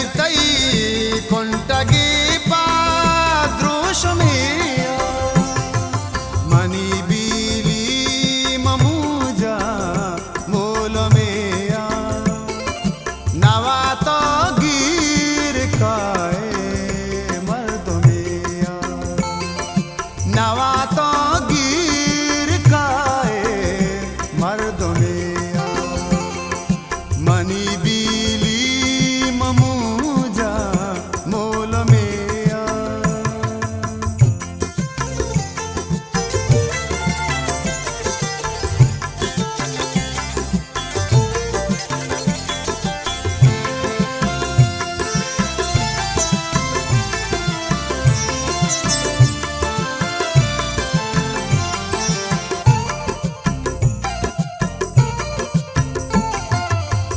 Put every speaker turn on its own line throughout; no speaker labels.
कीर्तई कोंटगी पादृशमिया money बीली ममुजा मूलमेया नवा तो गिर काए मर्दमेया नवा तो गिर काए मर्दमेया मनी बीली ममुजा मूलमेया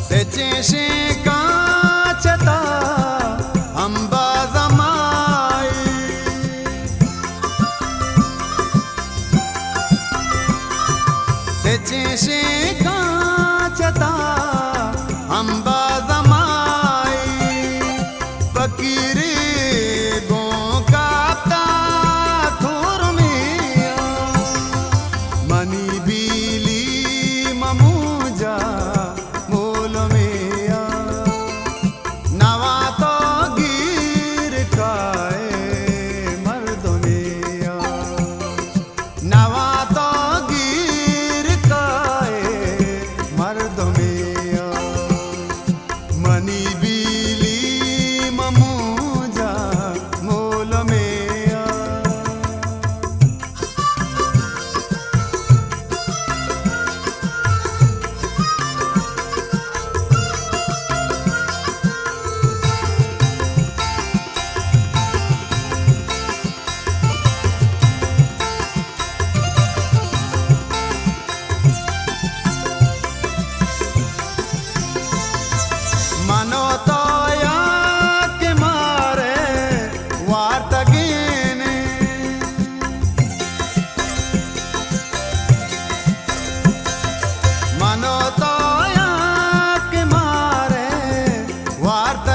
तेचे काचता अंबा जमाई तेचे काचता अंबा जमाई फकीरी गो कापता थुरमिया मनी बीली ममुजा मूलमेया नवा तो गिर काए मर्दमेया नवा तो गिर काए मर्दमेया मनी बीली ममुजा मूलमेया मनो तो या के मारे वार्तगिने मनो तो या के मारे वार्त